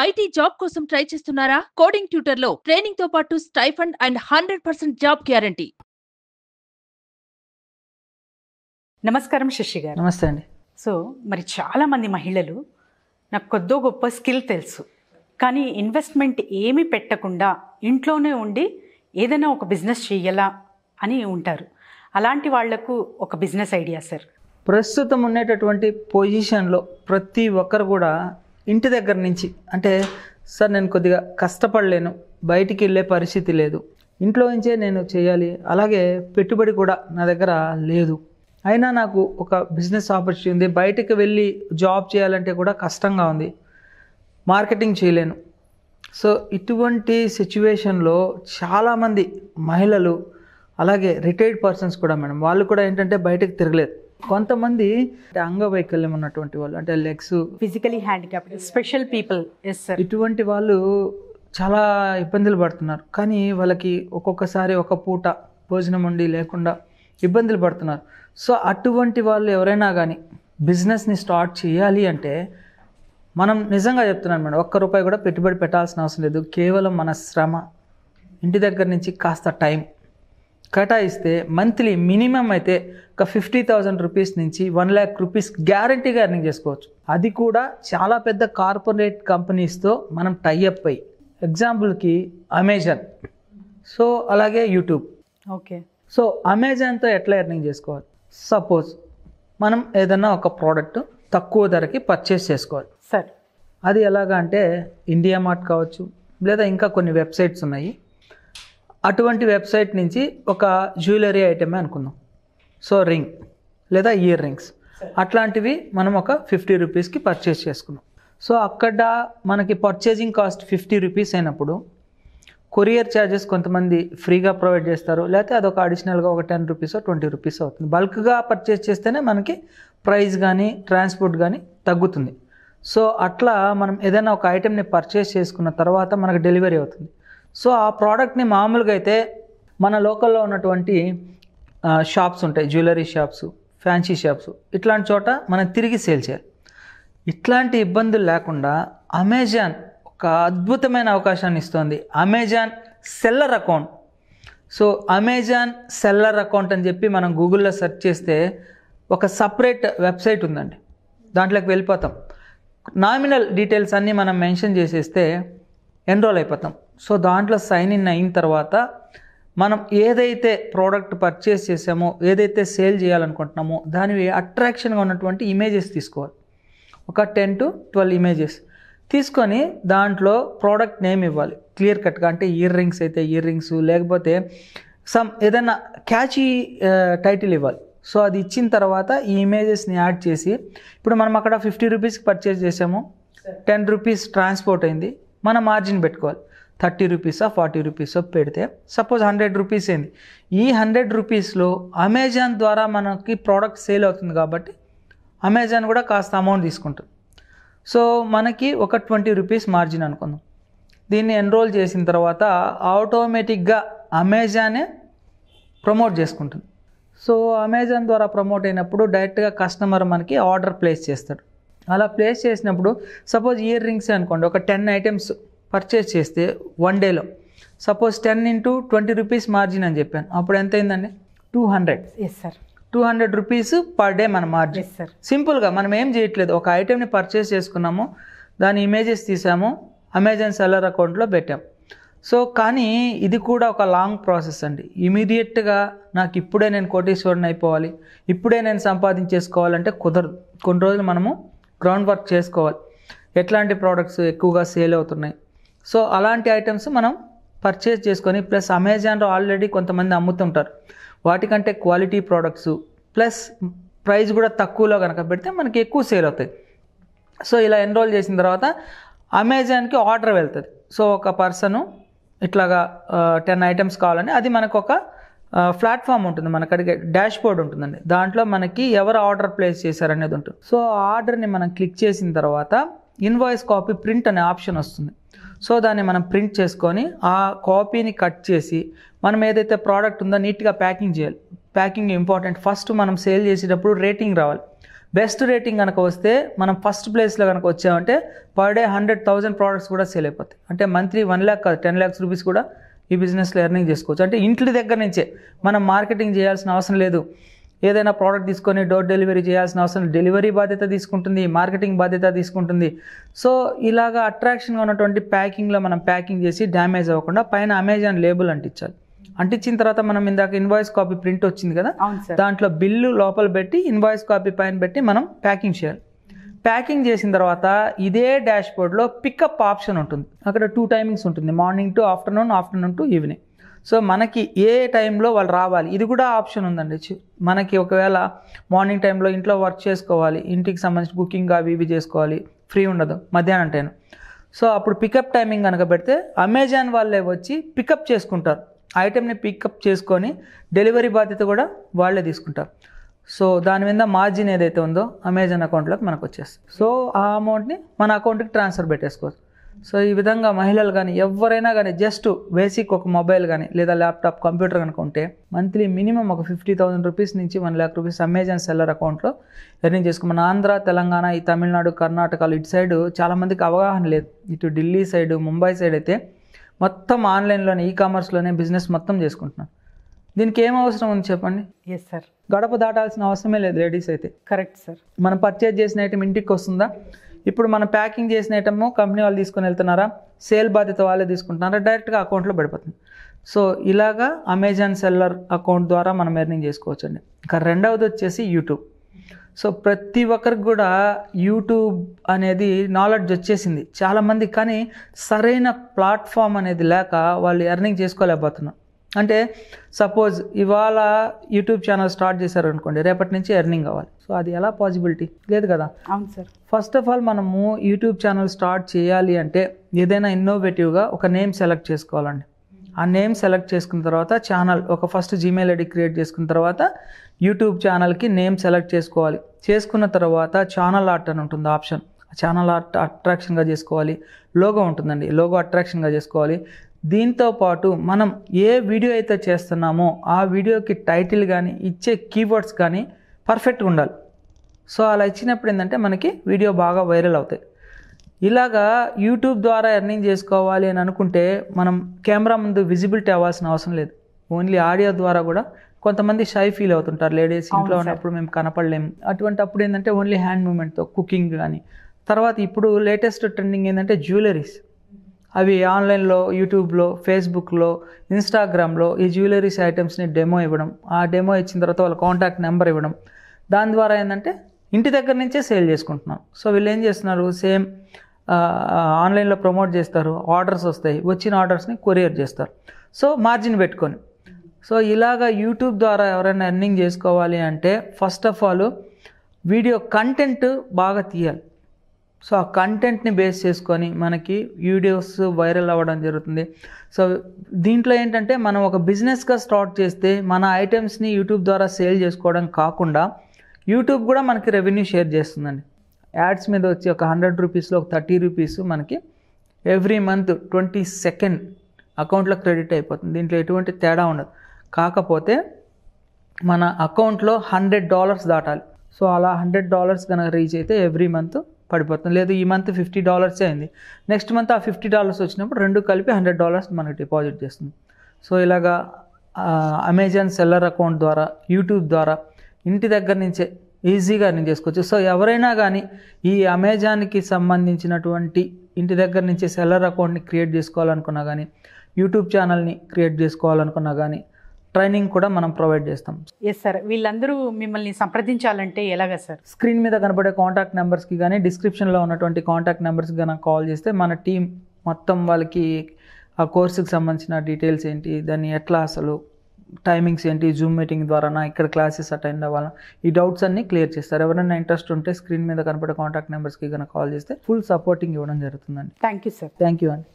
IT job కోసం try చేస్తున్నారా? Coding ట్యూటర్లో training తో పాటు స్టైఫండ్ అండ్ 100% జాబ్ గ్యారంటీ. నమస్కారం శశి గారు. నమస్తే అండి. సో మరి చాలామంది మహిళలు నాకు కొద్దో గొప్ప స్కిల్ తెలుసు, కానీ ఇన్వెస్ట్మెంట్ ఏమీ పెట్టకుండా ఇంట్లోనే ఉండి ఏదైనా ఒక బిజినెస్ చేయాలా అని ఉంటారు. అలాంటి వాళ్లకు ఒక బిజినెస్ ఐడియా సార్. ప్రస్తుతం ఉండేటటువంటి పొజిషన్లో ప్రతి ఒక్కరు కూడా ఇంటి దగ్గర నుంచి అంటే సార్ నేను కొద్దిగా కష్టపడలేను, బయటికి వెళ్ళే పరిస్థితి లేదు, ఇంట్లో నుంచే నేను చేయాలి, అలాగే పెట్టుబడి కూడా నా దగ్గర లేదు, అయినా నాకు ఒక బిజినెస్ ఆపర్చునిటీ ఉంది, బయటకు వెళ్ళి జాబ్ చేయాలంటే కూడా కష్టంగా ఉంది, మార్కెటింగ్ చేయలేను. సో ఇటువంటి సిచ్యువేషన్లో చాలామంది మహిళలు అలాగే రిటైర్డ్ పర్సన్స్ కూడా మేడం వాళ్ళు కూడా ఏంటంటే బయటకు తిరగలేదు. కొంతమంది అంగవైకల్యం ఉన్నటువంటి వాళ్ళు అంటే legs physically handicapped special people ఇటువంటి వాళ్ళు చాలా ఇబ్బందులు పడుతున్నారు. కానీ వాళ్ళకి ఒక్కొక్కసారి ఒక పూట భోజనం ఉండి లేకుండా ఇబ్బందులు పడుతున్నారు. సో అటువంటి వాళ్ళు ఎవరైనా కానీ బిజినెస్ని స్టార్ట్ చేయాలి అంటే మనం నిజంగా చెప్తున్నాను మేడం, ఒక్క రూపాయి కూడా పెట్టుబడి పెట్టాల్సిన అవసరం లేదు. కేవలం మన శ్రమ, ఇంటి దగ్గర నుంచి కాస్త టైం కేటాయిస్తే మంత్లీ మినిమం అయితే ఒక 50,000 రూపీస్ నుంచి 1 lakh రూపీస్ గ్యారంటీగా ఎర్నింగ్ చేసుకోవచ్చు. అది కూడా చాలా పెద్ద కార్పొరేట్ కంపెనీస్తో మనం టైఅప్ అయ్యి, ఎగ్జాంపుల్కి అమెజాన్, సో అలాగే యూట్యూబ్. ఓకే. సో అమెజాన్తో ఎట్లా ఎర్నింగ్ చేసుకోవాలి? సపోజ్ మనం ఏదన్నా ఒక ప్రోడక్ట్ తక్కువ ధరకి పర్చేస్ చేసుకోవాలి సార్. అది ఎలాగా అంటే ఇండియా మార్ట్ కావచ్చు, లేదా ఇంకా కొన్ని వెబ్సైట్స్ ఉన్నాయి. అటువంటి వెబ్సైట్ నుంచి ఒక జ్యువెలరీ ఐటమే అనుకుందాం, సో రింగ్ లేదా ఇయర్ రింగ్స్ అట్లాంటివి మనం ఒక 50 రూపీస్కి పర్చేస్ చేసుకున్నాం. సో అక్కడ మనకి పర్చేజింగ్ కాస్ట్ 50 రూపీస్ అయినప్పుడు కొరియర్ ఛార్జెస్ కొంతమంది ఫ్రీగా ప్రొవైడ్ చేస్తారు, లేకపోతే అదొక అడిషనల్గా ఒక 10 రూపీస్ 20 రూపీస్ అవుతుంది. బల్క్గా పర్చేస్ చేస్తేనే మనకి ప్రైస్ కానీ ట్రాన్స్పోర్ట్ కానీ తగ్గుతుంది. సో అట్లా మనం ఏదైనా ఒక ఐటెంని పర్చేస్ చేసుకున్న తర్వాత మనకు డెలివరీ అవుతుంది. సో ఆ ప్రోడక్ట్ని మామూలుగా అయితే మన లోకల్లో ఉన్నటువంటి షాప్స్ ఉంటాయి, జ్యువెలరీ షాప్స్, ఫ్యాన్సీ షాప్స్, ఇట్లాంటి చోట మనం తిరిగి సేల్ చేయాలి. ఇట్లాంటి ఇబ్బందులు లేకుండా అమెజాన్ ఒక అద్భుతమైన అవకాశాన్ని ఇస్తుంది, Amazon seller account. So Amazon seller account అని చెప్పి మనం గూగుల్లో సెర్చ్ చేస్తే ఒక సపరేట్ వెబ్సైట్ ఉందండి, దాంట్లోకి వెళ్ళిపోతాం. నామినల్ డీటెయిల్స్ అన్నీ మనం మెన్షన్ చేసేస్తే ఎన్రోల్ అయిపోతాం. సో దాంట్లో సైన్ ఇన్ అయిన తర్వాత మనం ఏదైతే ప్రోడక్ట్ పర్చేస్ చేసామో, ఏదైతే సేల్ చేయాలనుకుంటున్నామో దానివి అట్రాక్షన్గా ఉన్నటువంటి ఇమేజెస్ తీసుకోవాలి. ఒక 10 to 12 ఇమేజెస్ తీసుకొని దాంట్లో ప్రోడక్ట్ నేమ్ ఇవ్వాలి క్లియర్ కట్గా. అంటే ఇయర్ రింగ్స్ అయితే ఇయర్ రింగ్స్, లేకపోతే ఏదైనా క్యాచీ టైటిల్ ఇవ్వాలి. సో అది ఇచ్చిన తర్వాత ఈ ఇమేజెస్ని యాడ్ చేసి, ఇప్పుడు మనం అక్కడ 50 రూపీస్కి పర్చేస్ చేసాము, 10 రూపీస్ ట్రాన్స్పోర్ట్ అయింది, మన మార్జిన్ పెట్టుకోవాలి. 30 రూపీసా 40 రూపీసో పెడితే సపోజ్ 100 రూపీస్ అయింది. ఈ 100 రూపీస్లో అమెజాన్ ద్వారా మనకి ప్రోడక్ట్ సేల్ అవుతుంది కాబట్టి అమెజాన్ కూడా కాస్త అమౌంట్ తీసుకుంటుంది. సో మనకి ఒక 20 రూపీస్ మార్జిన్ అనుకుందాం. దీన్ని ఎన్రోల్ చేసిన తర్వాత ఆటోమేటిక్గా అమెజానే ప్రమోట్ చేసుకుంటుంది. సో అమెజాన్ ద్వారా ప్రమోట్ అయినప్పుడు డైరెక్ట్గా కస్టమర్ మనకి ఆర్డర్ ప్లేస్ చేస్తాడు. అలా ప్లేస్ చేసినప్పుడు సపోజ్ ఇయర్ రింగ్స్ అనుకోండి, ఒక 10 ఐటమ్స్ పర్చేస్ చేస్తే 1 డేలో సపోజ్ 10 into 20 రూపీస్ మార్జిన్ అని చెప్పాను, అప్పుడు ఎంత అయిందండి? 200. Yes sir. 200 rupees per day మన మార్జిన్. Yes sir. సింపుల్గా మనం ఏం చేయట్లేదు, ఒక ఐటెంని పర్చేస్ చేసుకున్నాము, దాని ఇమేజెస్ తీసాము, అమెజాన్ సెల్లర్ అకౌంట్లో పెట్టాము. సో కానీ ఇది కూడా ఒక లాంగ్ ప్రాసెస్ అండి. ఇమీడియట్గా నాకు ఇప్పుడే నేను కోటీశ్వరుని అయిపోవాలి, ఇప్పుడే నేను సంపాదించేసుకోవాలంటే కుదరదు. కొన్ని రోజులు మనము గ్రౌండ్ వర్క్ చేసుకోవాలి, ఎట్లాంటి ప్రోడక్ట్స్ ఎక్కువగా సేల్ అవుతున్నాయి. సో అలాంటి ఐటమ్స్ మనం పర్చేస్ చేసుకొని, ప్లస్ అమెజాన్లో ఆల్రెడీ కొంతమంది అమ్ముతుంటారు, వాటికంటే క్వాలిటీ ప్రోడక్ట్స్ ప్లస్ ప్రైస్ కూడా తక్కువలో కనుక పెడితే మనకి ఎక్కువ సేల్ అవుతాయి. సో ఇలా ఎన్రోల్ చేసిన తర్వాత అమెజాన్కి ఆర్డర్ వెళ్తుంది. సో ఒక పర్సను ఇట్లాగా 10 ఐటమ్స్ కావాలని, అది మనకు ఒక ప్లాట్ఫామ్ ఉంటుంది, మనకు అడిగే డాష్ బోర్డ్ ఉంటుందండి, దాంట్లో మనకి ఎవరు ఆర్డర్ ప్లేస్ చేశారనేది ఉంటుంది. సో ఆ ఆర్డర్ని మనం క్లిక్ చేసిన తర్వాత ఇన్వాయిస్ కాపీ ప్రింట్ అనే ఆప్షన్ వస్తుంది. సో దాన్ని మనం ప్రింట్ చేసుకొని ఆ కాపీని కట్ చేసి మనం ఏదైతే ప్రోడక్ట్ ఉందో నీట్గా ప్యాకింగ్ చేయాలి. Packing important. ఫస్ట్ మనం సేల్ చేసేటప్పుడు రేటింగ్ రావాలి, బెస్ట్ రేటింగ్ కనుక వస్తే మనం ఫస్ట్ ప్లేస్లో కనుక వచ్చామంటే పర్ డే 100,000 ప్రోడక్ట్స్ కూడా సేల్ అయిపోతాయి. అంటే మంత్లీ 1 lakh కాదు 10 lakhs రూపీస్ కూడా ఈ బిజినెస్లో ఎర్నింగ్ చేసుకోవచ్చు. అంటే ఇంటి దగ్గర నుంచే మనం మార్కెటింగ్ చేయాల్సిన అవసరం లేదు. ఏదైనా ప్రోడక్ట్ తీసుకొని డోర్ డెలివరీ చేయాల్సిన అవసరం, డెలివరీ బాధ్యత తీసుకుంటుంది, మార్కెటింగ్ బాధ్యత తీసుకుంటుంది. సో ఇలాగా అట్రాక్షన్గా ఉన్నటువంటి ప్యాకింగ్లో మనం ప్యాకింగ్ చేసి డ్యామేజ్ అవ్వకుండా పైన అమెజాన్ లేబుల్ అంటించాలి. అంటించిన తర్వాత మనం ఇందాక ఇన్వాయిస్ కాపీ ప్రింట్ వచ్చింది కదా, దాంట్లో బిల్లు లోపల పెట్టి ఇన్వాయిస్ కాపీ పైన పెట్టి మనం ప్యాకింగ్ చేయాలి. ప్యాకింగ్ చేసిన తర్వాత ఇదే డాష్ బోర్డ్లో పికప్ ఆప్షన్ ఉంటుంది. అక్కడ 2 టైమింగ్స్ ఉంటుంది, morning to afternoon, afternoon to evening. So మనకి ఏ టైంలో వాళ్ళు రావాలి ఇది కూడా ఆప్షన్ ఉందండి. మనకి ఒకవేళ మార్నింగ్ టైంలో ఇంట్లో వర్క్ చేసుకోవాలి, ఇంటికి సంబంధించి కుకింగ్ అవి ఇవి చేసుకోవాలి, ఫ్రీ ఉండదు మధ్యాహ్నం టైం. సో అప్పుడు పికప్ టైమింగ్ కనుక పెడితే అమెజాన్ వాళ్ళే వచ్చి పికప్ చేసుకుంటారు. ఐటెంని పికప్ చేసుకొని డెలివరీ బాధ్యత కూడా వాళ్ళే తీసుకుంటారు. సో దాని మీద మార్జిన్ ఏదైతే ఉందో అమెజాన్ అకౌంట్లోకి మనకు వచ్చేస్తుంది. సో ఆ అమౌంట్ని మన అకౌంట్కి ట్రాన్స్ఫర్ పెట్టేసుకోవచ్చు. సో ఈ విధంగా మహిళలు కానీ ఎవరైనా కానీ జస్ట్ బేసిక్ ఒక మొబైల్ కానీ లేదా ల్యాప్టాప్ కంప్యూటర్ కనుక ఉంటే మంత్లీ మినిమం ఒక 50,000 రూపీస్ నుంచి 1 lakh రూపీస్ అమెజాన్ సెల్లర్ అకౌంట్లో ఎర్నింగ్ చేసుకో. మన ఆంధ్ర, తెలంగాణ, ఈ తమిళనాడు, కర్ణాటకలు ఇటు సైడ్ చాలామందికి అవగాహన లేదు. ఇటు ఢిల్లీ సైడ్, ముంబై సైడ్ అయితే మొత్తం ఆన్లైన్లోనే ఈకామర్స్లోనే బిజినెస్ మొత్తం చేసుకుంటున్నాను. దీనికి ఏం అవసరం ఉంది చెప్పండి? Yes sir. గడప దాటాల్సిన అవసరమే లేదు లేడీస్ అయితే. Correct sir. మనం పర్చేజ్ చేసిన ఐటమ్ ఇంటికి వస్తుందా? ఇప్పుడు మనం ప్యాకింగ్ చేసిన ఐటమ్ కంపెనీ వాళ్ళు తీసుకొని వెళ్తున్నారా, సేల్ బాధ్యత వాళ్ళే తీసుకుంటున్నారా, డైరెక్ట్గా అకౌంట్లో పడిపోతుంది. సో ఇలాగా అమెజాన్ సెల్లర్ అకౌంట్ ద్వారా మనం ఎర్నింగ్ చేసుకోవచ్చు అండి. ఇంకా రెండవది వచ్చేసి యూట్యూబ్. సో ప్రతి ఒక్కరికి కూడా యూట్యూబ్ అనేది నాలెడ్జ్ వచ్చేసింది చాలామంది, కానీ సరైన ప్లాట్ఫామ్ అనేది లేక వాళ్ళు ఎర్నింగ్ చేసుకోలేకపోతున్నారు. అంటే సపోజ్ ఇవాళ యూట్యూబ్ ఛానల్ స్టార్ట్ చేశారు అనుకోండి, రేపటి నుంచి ఎర్నింగ్ అవ్వాలి. సో అది ఎలా పాసిబిలిటీ లేదు కదా. అవును సార్. ఫస్ట్ ఆఫ్ ఆల్ మనము యూట్యూబ్ ఛానల్ స్టార్ట్ చేయాలి అంటే ఏదైనా ఇన్నోవేటివ్గా ఒక నేమ్ సెలెక్ట్ చేసుకోవాలండి. ఆ నేమ్ సెలెక్ట్ చేసుకున్న తర్వాత ఛానల్ ఒక ఫస్ట్ జీమెయిల్ ఐడి క్రియేట్ చేసుకున్న తర్వాత యూట్యూబ్ ఛానల్కి నేమ్ సెలెక్ట్ చేసుకోవాలి. చేసుకున్న తర్వాత ఛానల్ ఆర్ట్ అని ఉంటుంది ఆప్షన్. ఛానల్ ఆర్ట్ అట్రాక్షన్గా చేసుకోవాలి. లోగో ఉంటుందండి, లోగో అట్రాక్షన్గా చేసుకోవాలి. దీంతో పాటు మనం ఏ వీడియో అయితే చేస్తున్నామో ఆ వీడియోకి టైటిల్ కానీ ఇచ్చే కీవర్డ్స్ కానీ పర్ఫెక్ట్గా ఉండాలి. సో అలా ఇచ్చినప్పుడు ఏంటంటే మనకి వీడియో బాగా వైరల్ అవుతాయి. ఇలాగా యూట్యూబ్ ద్వారా ఎర్నింగ్ చేసుకోవాలి అని అనుకుంటే మనం కెమెరా ముందు విజిబిలిటీ అవ్వాల్సిన అవసరం లేదు. ఓన్లీ ఆడియో ద్వారా కూడా కొంతమంది షై ఫీల్ అవుతుంటారు లేడీస్, ఇంట్లో ఉన్నప్పుడు మేము కనపడలేము. అటువంటి అప్పుడు ఏంటంటే ఓన్లీ హ్యాండ్ మూమెంట్తో కుకింగ్ కానీ. తర్వాత ఇప్పుడు లేటెస్ట్ ట్రెండింగ్ ఏంటంటే జ్యువెలరీస్. అవి ఆన్లైన్లో, యూట్యూబ్లో, ఫేస్బుక్లో, ఇన్స్టాగ్రామ్లో ఈ జ్యువెలరీస్ ఐటమ్స్ని డెమో ఇవ్వడం. ఆ డెమో ఇచ్చిన తర్వాత వాళ్ళ కాంటాక్ట్ నెంబర్ ఇవ్వడం. దాని ద్వారా ఏంటంటే ఇంటి దగ్గర నుంచే సేల్ చేసుకుంటున్నాం. సో వీళ్ళు ఏం చేస్తున్నారు, సేమ్ ఆన్లైన్లో ప్రమోట్ చేస్తారు, ఆర్డర్స్ వస్తాయి, వచ్చిన ఆర్డర్స్ని కొరియర్ చేస్తారు. సో మార్జిన్ పెట్టుకొని. సో ఇలాగా యూట్యూబ్ ద్వారా ఎవరైనా ఎర్నింగ్ చేసుకోవాలి అంటే first of all video content బాగా తీయాలి. సో ఆ కంటెంట్ని బేస్ చేసుకొని మనకి వీడియోస్ వైరల్ అవ్వడం జరుగుతుంది. సో దీంట్లో ఏంటంటే మనం ఒక బిజినెస్గా స్టార్ట్ చేస్తే మన ఐటమ్స్ని యూట్యూబ్ ద్వారా సేల్ చేసుకోవడం కాకుండా యూట్యూబ్ కూడా మనకి రెవెన్యూ షేర్ చేస్తుందండి. యాడ్స్ మీద వచ్చి ఒక 100 రూపీస్లో ఒక 30 రూపీస్ మనకి ఎవ్రీ మంత్ 22nd అకౌంట్లో క్రెడిట్ అయిపోతుంది. దీంట్లో ఎటువంటి తేడా ఉండదు. కాకపోతే మన అకౌంట్లో $100 దాటాలి. సో అలా $100 కనుక రీచ్ అయితే ఎవ్రీ మంత్ పడిపోతుంది. లేదు ఈ మంత్ $50 అయింది, నెక్స్ట్ మంత్ ఆ $50 వచ్చినప్పుడు రెండు కలిపి $100 మనకి డిపాజిట్ చేస్తుంది. సో ఇలాగా అమెజాన్ సెల్లర్ అకౌంట్ ద్వారా యూట్యూబ్ ద్వారా ఇంటి దగ్గర నుంచే ఈజీగా ఎర్నింగ్ చేసుకోవచ్చు. సో ఎవరైనా కానీ ఈ అమెజాన్కి సంబంధించినటువంటి ఇంటి దగ్గర నుంచే సెల్లర్ అకౌంట్ని క్రియేట్ చేసుకోవాలనుకున్నా కానీ, యూట్యూబ్ ఛానల్ని క్రియేట్ చేసుకోవాలనుకున్నా కానీ ట్రైనింగ్ కూడా మనం ప్రొవైడ్ చేస్తాం. Yes sir. వీళ్ళందరూ మిమ్మల్ని సంప్రదించాలంటే ఎలాగా సార్? స్క్రీన్ మీద కనబడే కాంటాక్ట్ నెంబర్స్కి కానీ డిస్క్రిప్షన్లో ఉన్నటువంటి కాంటాక్ట్ నెంబర్స్కి కనుక కాల్ చేస్తే మన టీం మొత్తం వాళ్ళకి ఆ కోర్సుకి సంబంధించిన డీటెయిల్స్ ఏంటి, దాన్ని ఎట్లా అసలు టైమింగ్స్ ఏంటి, జూమ్ మీటింగ్ ద్వారానా, ఇక్కడ క్లాసెస్ అటెండ్ అవ్వాలా, ఈ డౌట్స్ అన్నీ క్లియర్ చేస్తారు. ఎవరైనా ఇంట్రెస్ట్ ఉంటే స్క్రీన్ మీద కనబడే కాంటాక్ట్ నెంబర్స్కి కనుక కాల్ చేస్తే ఫుల్ సపోర్టింగ్ ఇవ్వడం జరుగుతుందండి. Thank you sir. Thank you అండి.